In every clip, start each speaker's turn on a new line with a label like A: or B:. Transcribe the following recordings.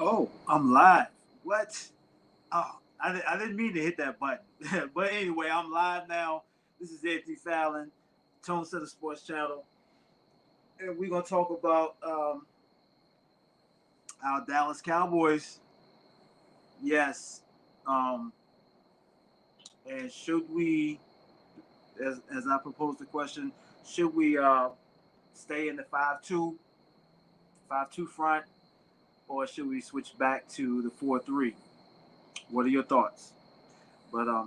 A: Oh, I'm live. What? Oh, I didn't mean to hit that button. But anyway, I'm live now. This is Anthony Fallon, Tone Center Sports Channel. And we're going to talk about our Dallas Cowboys. Yes. Um, and should we, as I proposed the question, should we stay in the 5-2 front, or should we switch back to the 4-3? What are your thoughts? But as I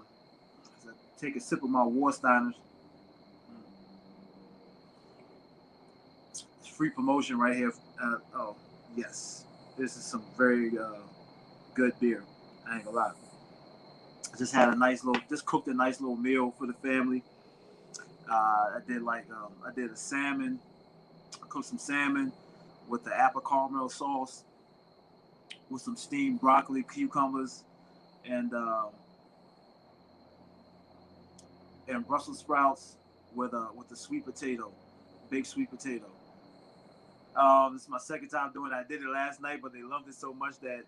A: take a sip of my Warsteiners, it's free promotion right here. Oh, yes. This is some very good beer. I ain't gonna lie. I just had a nice little, just cooked a nice little meal for the family. I did a salmon. I cooked some salmon with the apple caramel sauce, with some steamed broccoli, cucumbers, and uh, and Brussels sprouts with a sweet potato, big sweet potato. This is my second time doing it. I did it last night, but they loved it so much that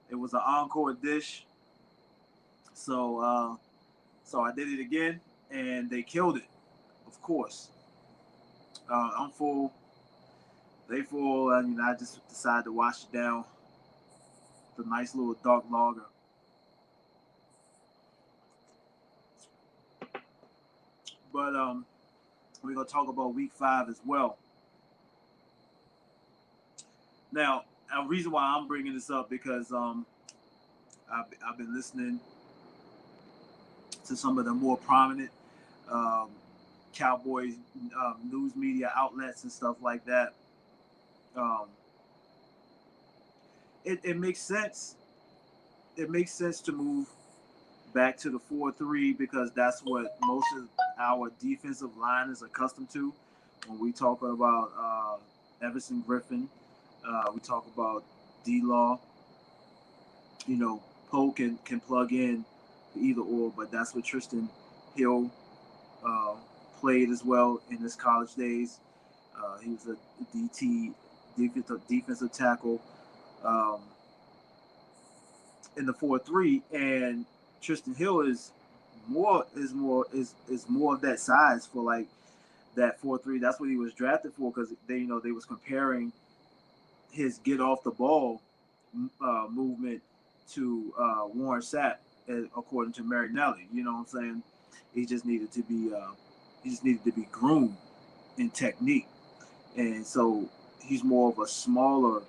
A: it was an encore dish. So so I did it again, and they killed it. Of course, I'm full. They full, and I just decided to wash it down. The nice little dark lager. But we're gonna talk about week 5 as well. Now, a reason why I'm bringing this up because I've been listening to some of the more prominent um, Cowboys news media outlets and stuff like that. Um, it makes sense. It makes sense to move back to the 4-3 because that's what most of our defensive line is accustomed to. When we talk about Everson Griffin, we talk about D Law. You know, Poe can plug in either or, but that's what Tristan Hill uh, played as well in his college days. He was a DT defensive tackle um, in the 4-3, and Tristan Hill is more of that size for like that 4-3. That's what he was drafted for because they was comparing his get off the ball movement to Warren Sapp, according to Marinelli. You know what I'm saying? He just needed to be groomed in technique, and so he's more of a smaller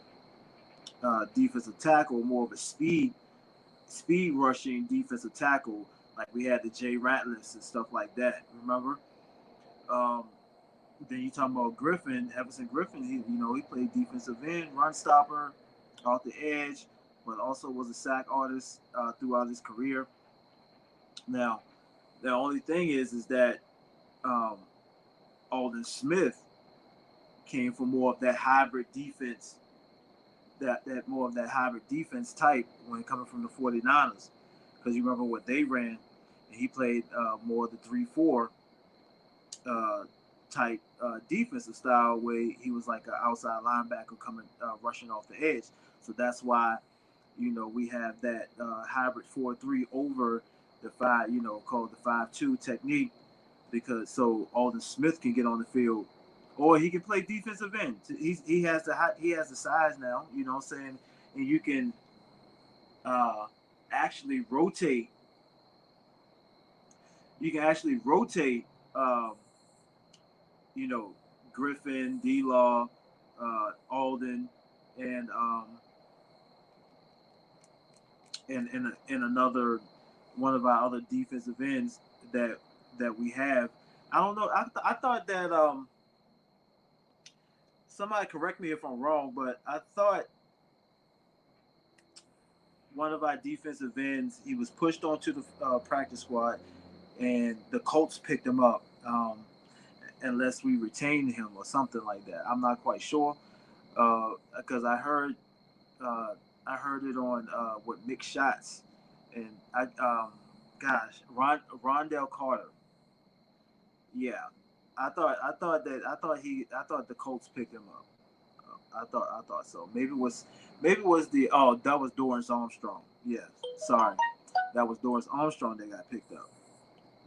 A: defensive tackle, more of a speed rushing defensive tackle, like we had the Jay Ratliffs and stuff like that. Remember? Um, then you talking about Griffin, Everson Griffin. He played defensive end, run stopper, off the edge, but also was a sack artist throughout his career. Now, the only thing is that um, Alden Smith came from more of that hybrid defense, that more of that hybrid defense type when coming from the 49ers. Because you remember what they ran, and he played more of the 3-4 uh, type defensive style where he was like an outside linebacker coming rushing off the edge. So that's why we have that hybrid 4-3 over the five, called the 5-2 technique, because so Alden Smith can get on the field, or he can play defensive end. He has the size now, you know what I'm saying, and you can uh, actually rotate. You can actually rotate. You know, Griffin, D Law, Alden, and and another one of our other defensive ends that we have. I don't know. I thought that somebody correct me if I'm wrong, but I thought one of our defensive ends, he was pushed onto the practice squad, and the Colts picked him up. Unless we retained him or something like that. I'm not quite sure because uh, I heard it on with Mick Shots, and Rondell Carter. Yeah, I thought the Colts picked him up. I thought so. Maybe it was that was Dorrance Armstrong. Yes, sorry, that was Dorrance Armstrong that got picked up,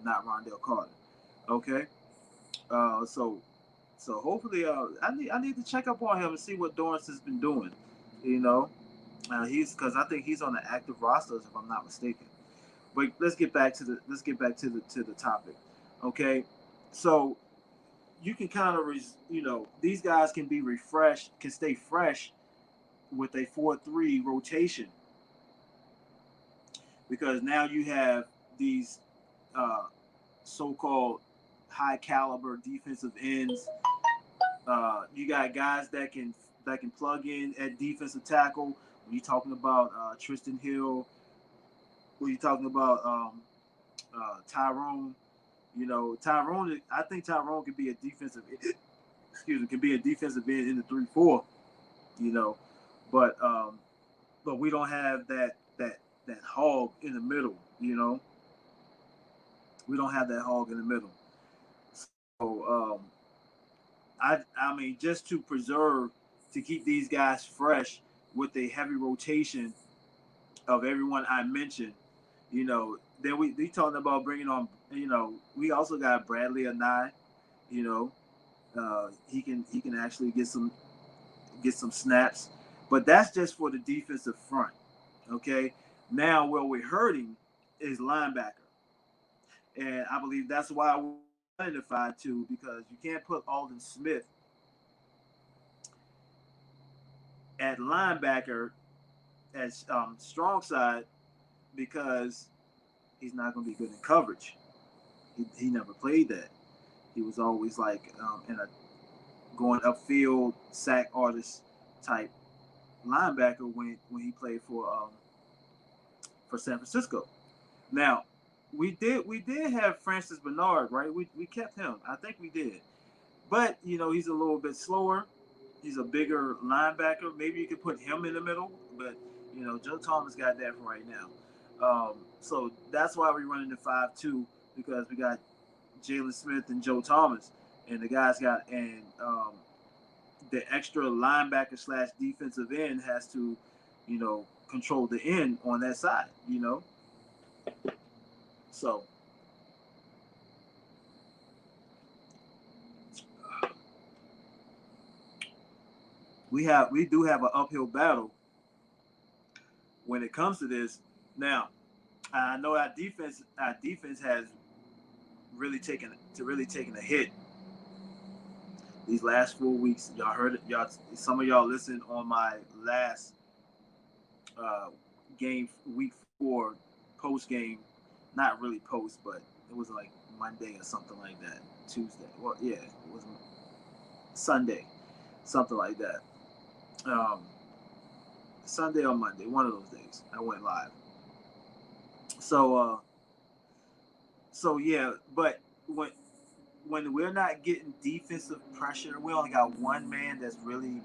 A: not Rondell Carter. Okay, so hopefully I need to check up on him and see what Dorrance has been doing. You know, he's because I think he's on the active rosters if I'm not mistaken. But let's get back to the topic. Okay, so you can kind of these guys can be refreshed, can stay fresh with a 4-3 rotation because now you have these so-called high caliber defensive ends. You got guys that can plug in at defensive tackle. When you're talking about Tristan Hill, when you're talking about Tyrone, Tyrone. I think Tyrone could be a defensive. Excuse me, can be a defensive end in the 3-4. You know, but we don't have that hog in the middle. We don't have that hog in the middle. So I mean, just to keep these guys fresh with a heavy rotation of everyone I mentioned, then we talking about bringing on, we also got Bradley Anae, he can actually get some snaps, but that's just for the defensive front. Okay, now where we're hurting is linebacker, and I believe that's why we're running the 5-2 because you can't put Aldon Smith at linebacker as strong side because he's not going to be good in coverage. He never played that. He was always like in a going upfield sack artist type linebacker when he played for San Francisco. Now we did have Francis Bernard, right? We kept him. I think we did, but he's a little bit slower. He's a bigger linebacker. Maybe you could put him in the middle, but Joe Thomas got that for right now. So that's why we're running the 5-2 because we got Jalen Smith and Joe Thomas, and the guys got the extra linebacker / defensive end has to, control the end on that side. So we do have an uphill battle when it comes to this. Now, I know our defense has really taken a hit these last 4 weeks. Y'all heard it. Some of y'all listened on my last game, week 4 post game. Not really post, but it was like Monday or something like that. Tuesday. Well, yeah, it was Sunday, something like that. Sunday or Monday, one of those days, I went live. So yeah, but when we're not getting defensive pressure, we only got one man that's really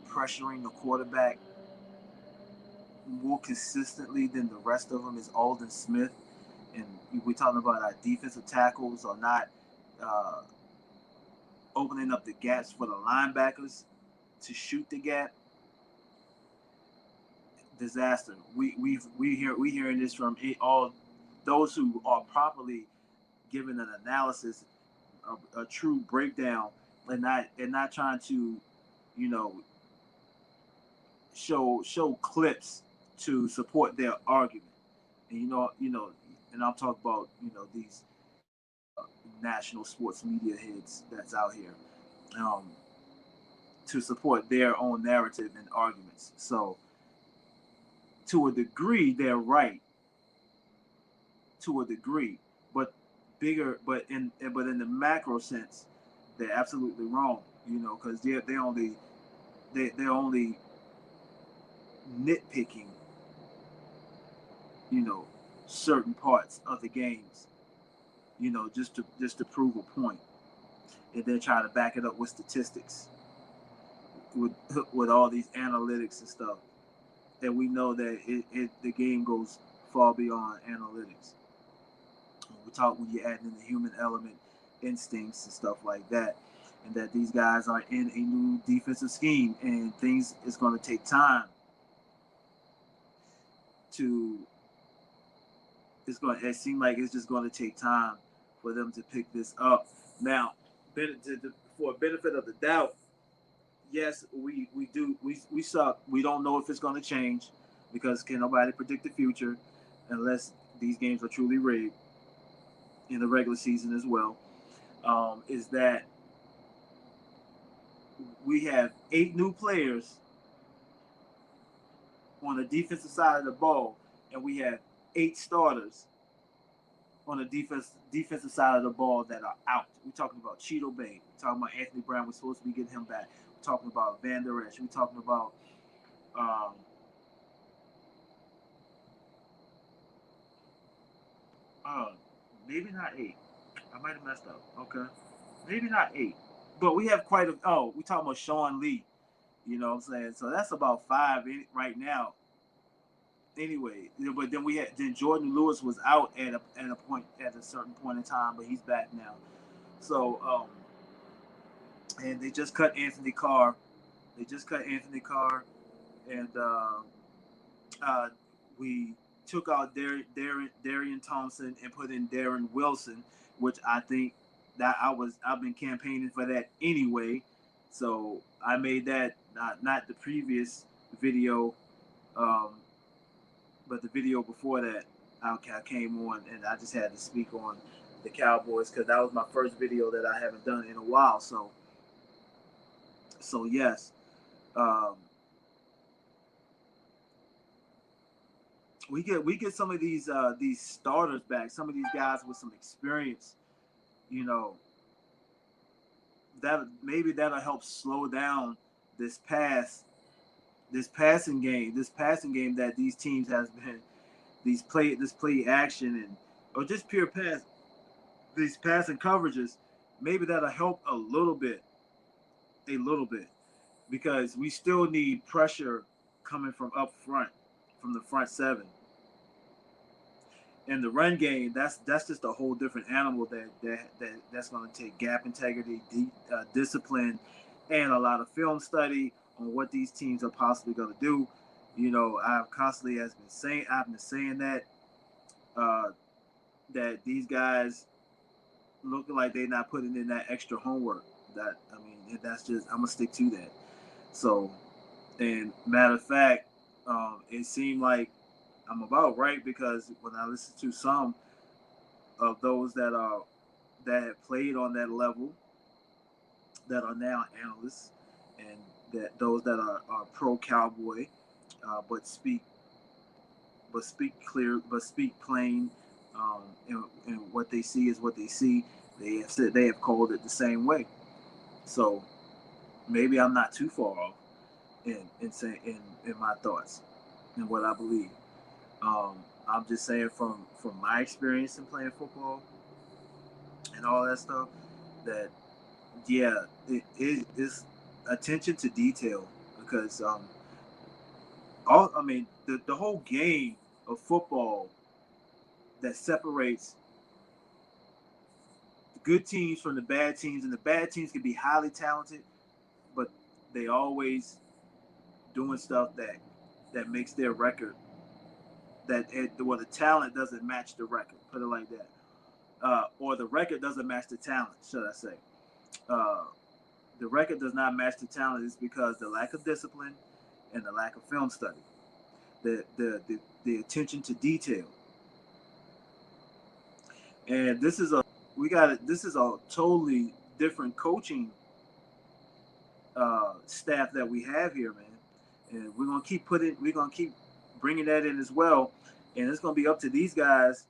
A: pressuring the quarterback more consistently than the rest of them is Aldon Smith. And we're talking about our defensive tackles are not opening up the gaps for the linebackers to shoot the gap. Disaster. We hearing this from all those who are properly given an analysis, a true breakdown, and not trying to, show clips to support their argument. And and I'm talking about these national sports media heads that's out here to support their own narrative and arguments. So to a degree, they're right. To a degree, but in the macro sense, they're absolutely wrong. Because they're only nitpicking, certain parts of the games, just to prove a point, and then try to back it up with statistics, with all these analytics and stuff. And we know that the game goes far beyond analytics. We talk when you're adding in the human element, instincts and stuff like that. and that these guys are in a new defensive scheme, and things is going to take time to. It seems like it's just going to take time for them to pick this up. Now, for benefit of the doubt, yes, we suck. We don't know if it's going to change because can nobody predict the future unless these games are truly rigged in the regular season as well. Is that we have 8 new players on the defensive side of the ball, and we have 8 starters on the defensive side of the ball that are out. We're talking about Cheeto Bay. We're talking about Anthony Brown. We're supposed to be getting him back. We're talking about Van Der Esch. We're talking about um, maybe not 8. I might have messed up. Okay, maybe not 8, but we have quite a. Oh, we're talking about Sean Lee. You know what I'm saying? So that's about 5 right now. Anyway, but then Jordan Lewis was out at a certain point in time, but he's back now. So and they just cut Anthony Carr. They just cut Anthony Carr, and uh, we took out Darian Thompson and put in Darren Wilson, which I think that I've been campaigning for that anyway. So I made that not the previous video, um, but the video before that. I came on and I just had to speak on the Cowboys because that was my first video that I haven't done in a while. So yes, um, we get some of these starters back. Some of these guys with some experience, you know, that maybe that'll help slow down this passing game that these teams has been this play action and or just pure pass these passing coverages. Maybe that'll help a little bit, because we still need pressure coming from up front, from the front seven. In the run game, that's just a whole different animal that's going to take gap integrity, discipline, and a lot of film study on what these teams are possibly going to do. You know, I've been saying that that these guys looking like they're not putting in that extra homework. That's just I'm gonna stick to that. So, and matter of fact, it seemed like I'm about right because when I listen to some of those that have played on that level, that are now analysts, and that those that are pro cowboy, but speak clear, but speak plain, and what they see is what they see. They have called it the same way. So maybe I'm not too far off in my thoughts and what I believe. I'm just saying from my experience in playing football and all that stuff that yeah, it is attention to detail because the whole game of football that separates the good teams from the bad teams, and the bad teams can be highly talented, but they always doing stuff that makes their record the talent doesn't match the record. Put it like that, or the record doesn't match the talent. Should I say? Uh, the record does not match the talent is because the lack of discipline and the lack of film study, the attention to detail, and this is a totally different coaching staff that we have here, man. And we're gonna keep bringing that in as well, and it's gonna be up to these guys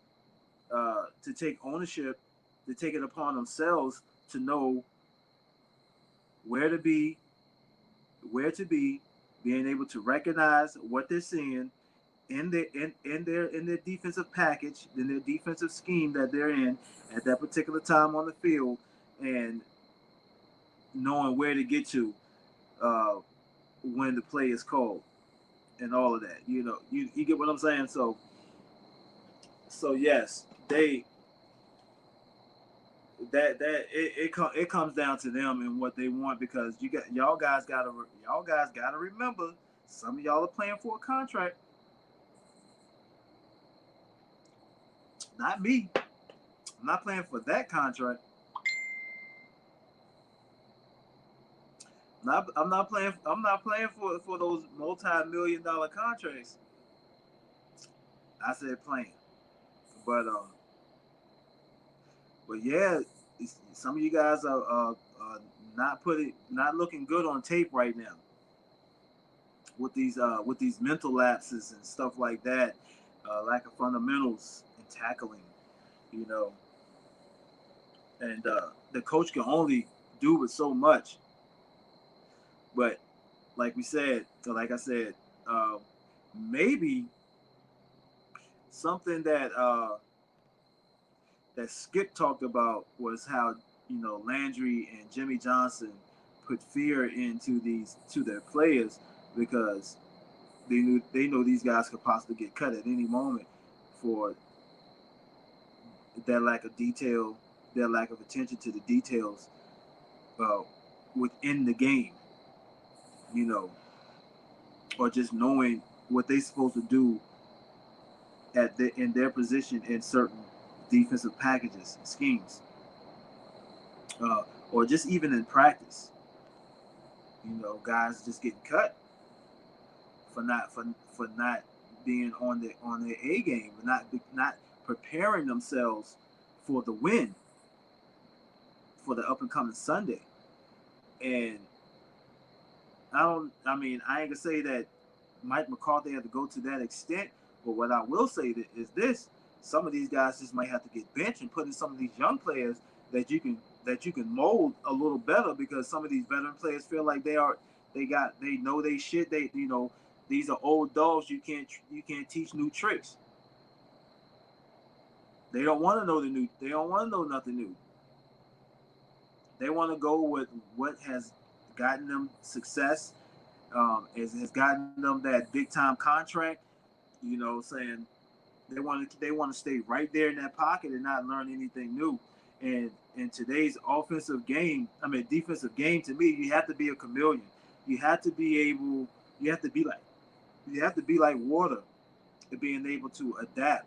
A: to take ownership, to take it upon themselves to know where to be, being able to recognize what they're seeing in their defensive package, in their defensive scheme that they're in at that particular time on the field, and knowing where to get to uh, when the play is called and all of that. You know, you get what I'm saying. So yes, it comes down to them and what they want, because y'all guys gotta remember, some of y'all are playing for a contract. Not me. I'm not playing for that contract. I'm not playing. I'm not playing for those multi-million-dollar contracts. I said playing, but but yeah, some of you guys are not looking good on tape right now with these mental lapses and stuff like that, lack of fundamentals and tackling, you know, and the coach can only do with so much. But like I said, uh, maybe something that Skip talked about was how, Landry and Jimmy Johnson put fear into these to their players, because they know these guys could possibly get cut at any moment for their lack of detail, their lack of attention to the details uh, within the game, you know, or just knowing what they're supposed to do in their position in certain defensive packages and schemes, uh, or just even in practice. Guys just getting cut for not being on their A game, not preparing themselves for the win for the up and coming Sunday. And I ain't gonna say that Mike McCarthy had to go to that extent, but what I will say is this: some of these guys just might have to get benched and put in some of these young players that you can mold a little better, because some of these veteran players feel like they know they shit. These are old dogs. You can't teach new tricks. They don't want to know the new. They don't want to know nothing new. They want to go with what has gotten them success, has gotten them that big time contract. Saying they want to stay right there in that pocket and not learn anything new. And in today's defensive game, to me, you have to be a chameleon. You have to be able. You have to be like. You have to be like water, and being able to adapt.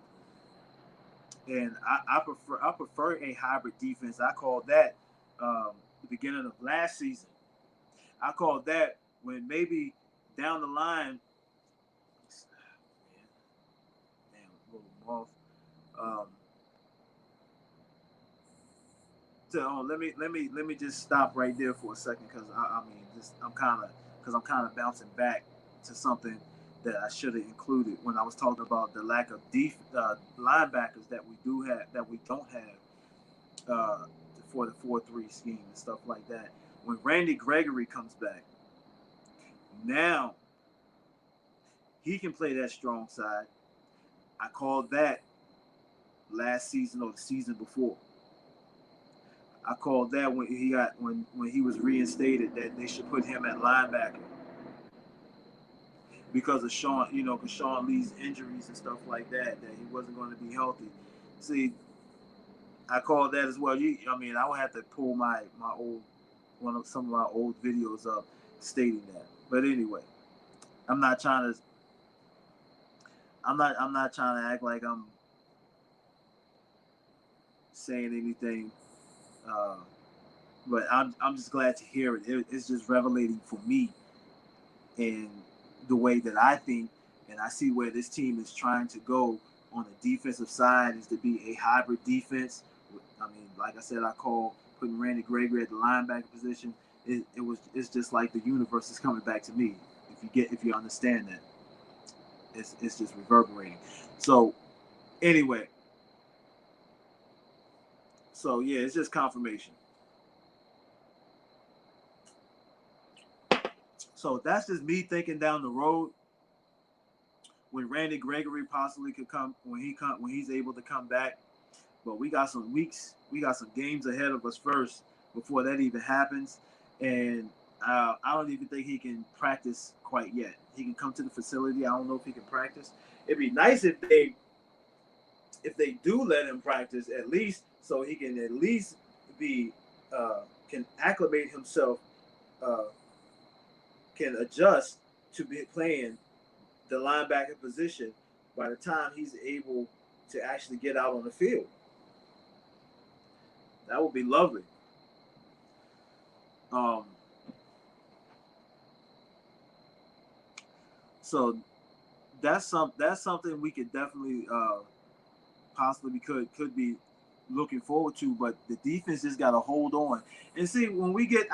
A: And I prefer a hybrid defense. I call that the beginning of last season. I call that when maybe down the line, damn, a little moth. Um, let me just stop right there for a second, because I'm kind of bouncing back to something that I should have included when I was talking about the lack of linebackers that we don't have for the 4-3 scheme and stuff like that. When Randy Gregory comes back, now he can play that strong side. I called that last season or the season before. I called that when he was reinstated, that they should put him at linebacker because of because Sean Lee's injuries and stuff like that he wasn't going to be healthy. See, I called that as well. I would have to pull my old some of my old videos up stating that. But anyway, I'm not trying to. I'm not trying to act like I'm saying anything, uh, but I'm just glad to hear it. It's just revelating for me, and the way that I think, and I see where this team is trying to go on the defensive side is to be a hybrid defense. Like I said, I call putting Randy Gregory at the linebacker position. It's just like the universe is coming back to me. If you understand that, it's just reverberating. So anyway, yeah, it's just confirmation. So that's just me thinking down the road when Randy Gregory possibly could come when he's able to come back. But we got some games ahead of us first before that even happens, and I don't even think he can practice quite yet. He can come to the facility. I don't know if he can practice. It'd be nice if they do let him practice, at least so he can at least be can acclimate himself, uh, can adjust to be playing the linebacker position by the time he's able to actually get out on the field. That would be lovely. Um, so that's something we could definitely possibly could be looking forward to. But the defense just got to hold on. And see, when we get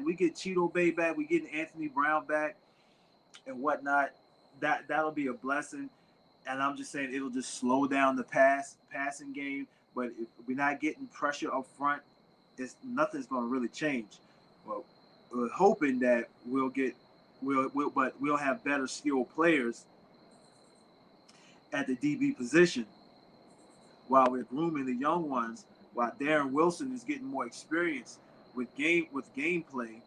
A: we get Cheeto Bay back, we get Anthony Brown back and whatnot, that'll be a blessing. And I'm just saying it'll just slow down the passing game. But if we're not getting pressure up front, nothing's going to really change. Well, we're hoping that we'll have better skilled players at the DB position while we're grooming the young ones. While Darren Wilson is getting more experience with gameplay,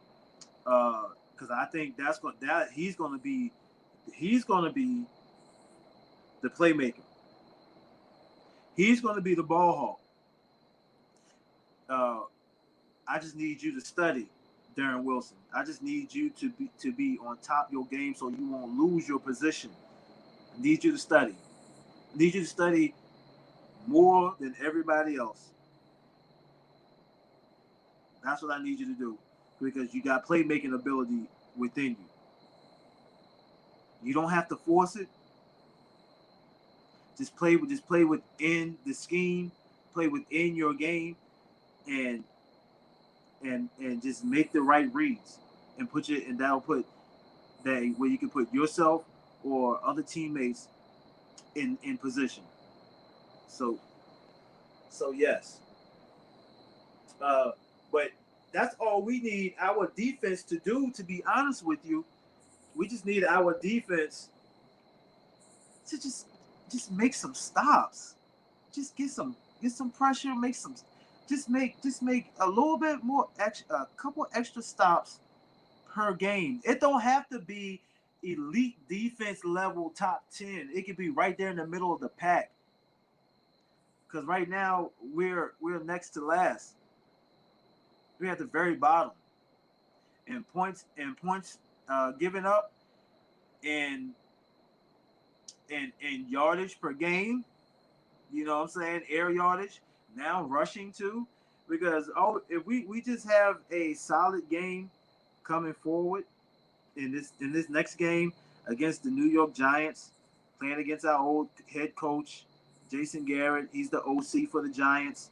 A: because I think he's going to be the playmaker. He's going to be the ball hawk. I just need you to study Darren Wilson. I just need you to be on top of your game so you won't lose your position. I need you to study. I need you to study more than everybody else. That's what I need you to do, because you got playmaking ability within you. You don't have to force it. Just play within the scheme, play within your game, and just make the right reads and that'll put that where you can put yourself or other teammates in position. So yes. But that's all we need our defense to do, to be honest with you. We just need our defense to just make some stops. Just get some pressure, just make a little bit more a couple extra stops per game. It don't have to be elite defense level top 10. It could be right there in the middle of the pack. Because right now we're next to last. We're at the very bottom. And points given up and yardage per game. You know what I'm saying? Air yardage. Now rushing too. Because if we just have a solid game coming forward in this next game against the New York Giants, playing against our old head coach, Jason Garrett. He's the OC for the Giants.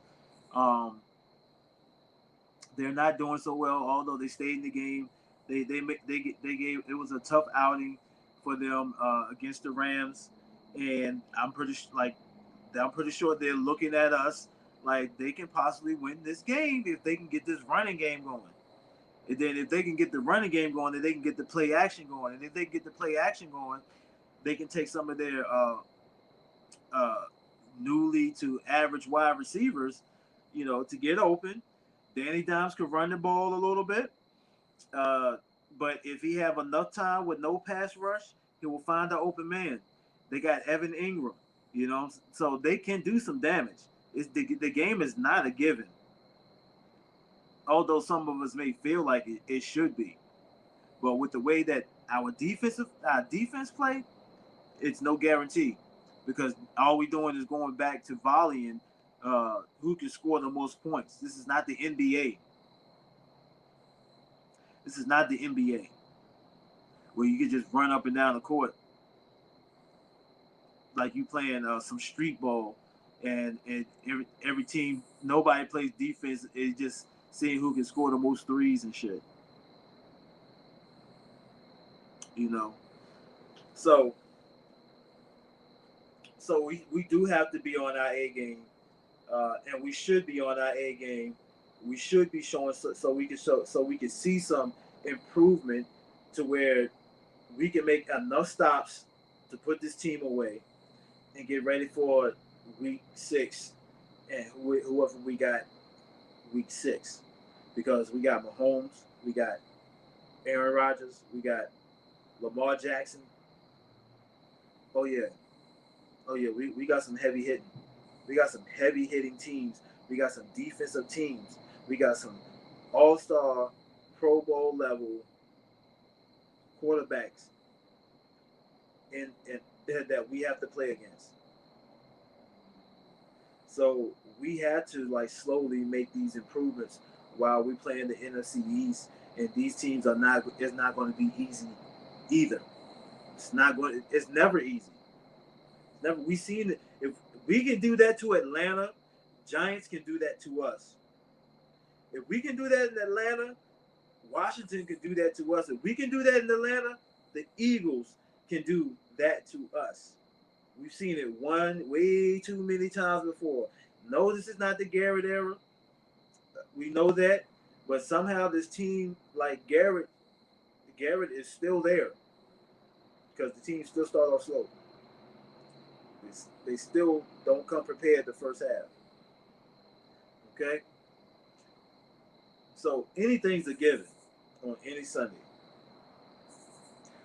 A: They're not doing so well, although they stayed in the game. They gave it was a tough outing for them against the Rams, and I'm pretty sure they're looking at us like they can possibly win this game if they can get this running game going. And then if they can get the running game going, then they can get the play action going. And if they get the play action going, they can take some of their newly to average wide receivers, to get open. Danny Dimes could run the ball a little bit. But if he have enough time with no pass rush, he will find the open man. They got Evan Ingram, so they can do some damage. The game is not a given. Although some of us may feel like it should be. But with the way that our defense play, it's no guarantee. Because all we're doing is going back to volleying who can score the most points. This is not the NBA. This is not the NBA where you can just run up and down the court like you playing some street ball, and every team, nobody plays defense. It's just seeing who can score the most threes and shit. So we do have to be on our A game, and we should be on our A game. We should be showing so we can see some improvement to where we can make enough stops to put this team away and get ready for week 6 and whoever we got week 6, because we got Mahomes, we got Aaron Rodgers, we got Lamar Jackson. Oh yeah, we got some heavy hitting. We got some heavy hitting teams. We got some defensive teams. We got some all-star, Pro Bowl level quarterbacks in that we have to play against. So we had to like slowly make these improvements while we play in the NFC East, and these teams are not. It's not going to be easy either. It's not going. It's never easy. Never. We seen it. If we can do that to Atlanta, Giants can do that to us. If we can do that in Atlanta, Washington can do that to us. If we can do that in Atlanta, the Eagles can do that to us. We've seen it way too many times before. No, this is not the Garrett era. We know that, but somehow this team, like Garrett is still there because the team still start off slow. They still don't come prepared the first half. Okay, so anything's a given on any Sunday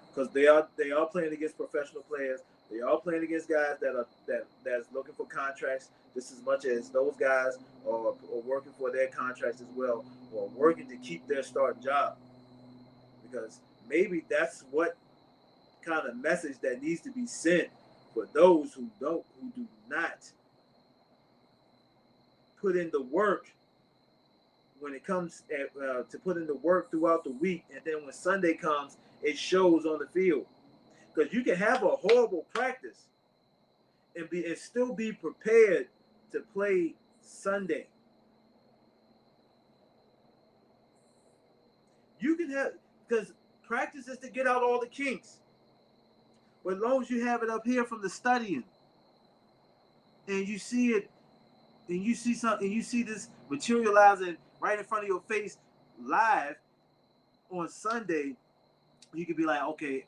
A: because they are playing against professional players. They are playing against guys that's looking for contracts just as much as those guys are working for their contracts as well, or working to keep their starting job. Because maybe that's what kind of message that needs to be sent for those who do not put in the work when it comes to put in the work throughout the week, and then when Sunday comes, it shows on the field. Because you can have a horrible practice and still be prepared to play Sunday. You can have, because practice is to get out all the kinks. But as long as you have it up here from the studying, and you see it, and you see something, you see this materializing right in front of your face live on Sunday, you could be like, okay,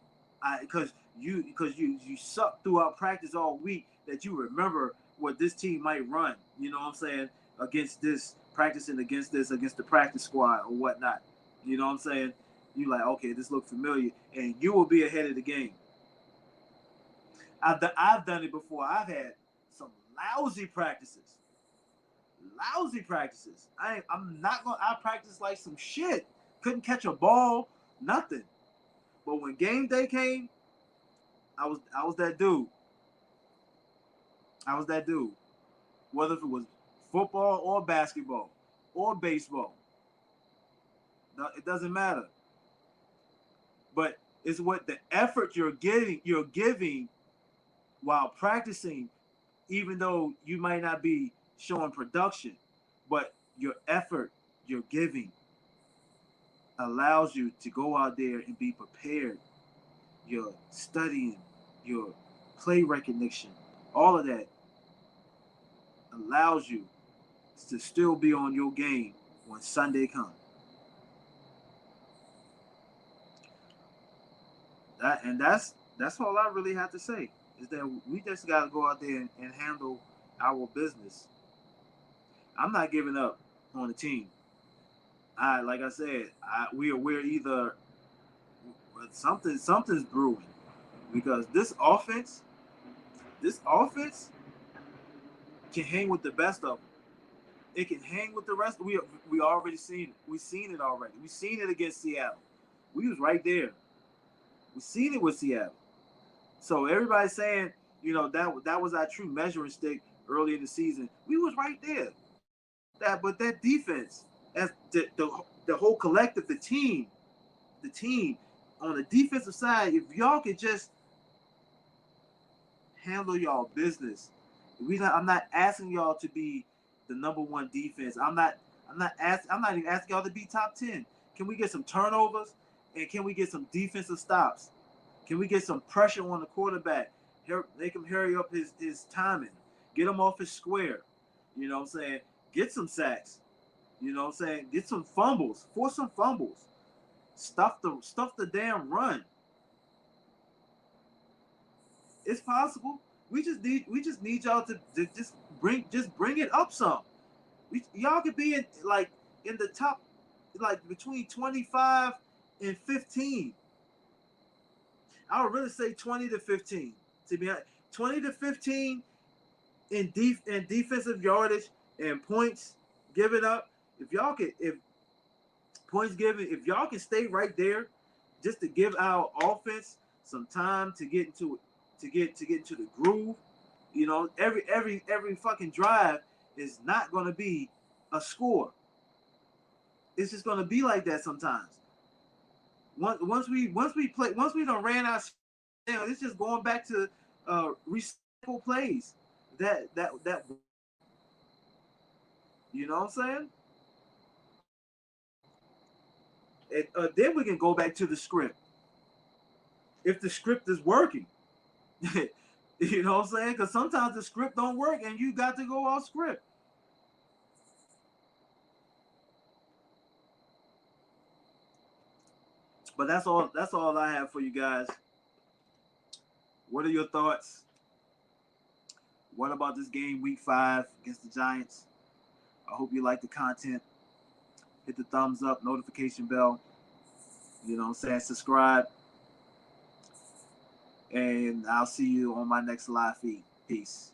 A: because you suck throughout practice all week that you remember what this team might run. You know what I'm saying? Against this, practicing against the practice squad or whatnot. You know what I'm saying? You like, okay, this looks familiar, and you will be ahead of the game. I've done it before. I've had some lousy practices. I'm not gonna. I practiced like some shit. Couldn't catch a ball. Nothing. But when game day came, I was that dude. I was that dude. Whether if it was football or basketball or baseball, it doesn't matter. But it's what the effort you're giving while practicing, even though you might not be showing production, but your effort you're giving allows you to go out there and be prepared. Your studying, your play recognition, all of that allows you to still be on your game when Sunday comes. That's all I really have to say is that we just got to go out there and handle our business. I'm not giving up on the team. Like I said, we're either something's brewing because this offense can hang with the best of them. It can hang with the rest. We already seen it. We seen it already. We seen it against Seattle. We was right there. We seen it with Seattle. So everybody's saying, that was our true measuring stick early in the season. We was right there. But that defense, as the whole collective, the team on the defensive side, if y'all could just handle y'all business, I'm not asking y'all to be the number one defense. I'm not even asking y'all to be top 10. Can we get some turnovers and can we get some defensive stops? Can we get some pressure on the quarterback? Make him hurry up his timing. Get him off his square. You know what I'm saying? Get some sacks. You know what I'm saying? Get some fumbles. Force some fumbles. Stuff the damn run. It's possible. We just need y'all to just bring it up some. Y'all could be in the top, like between 25 and 15. I would really say 20 to 15. To be honest, 20 to 15 in defensive yardage and points given up, if y'all can, if points given, if y'all can stay right there, just to give our offense some time to get into into the groove. You know, every fucking drive is not going to be a score. It's just going to be like that sometimes. Once we don't ran our down, it's just going back to recycle plays. That you know what I'm saying? And then we can go back to the script if the script is working. You know what I'm saying? Because sometimes the script don't work and you got to go off script. But that's all. That's all I have for you guys. What are your thoughts? What about this game, Week 5 against the Giants? I hope you like the content. Hit the thumbs up, notification bell. You know what I'm saying? Subscribe. And I'll see you on my next live feed. Peace.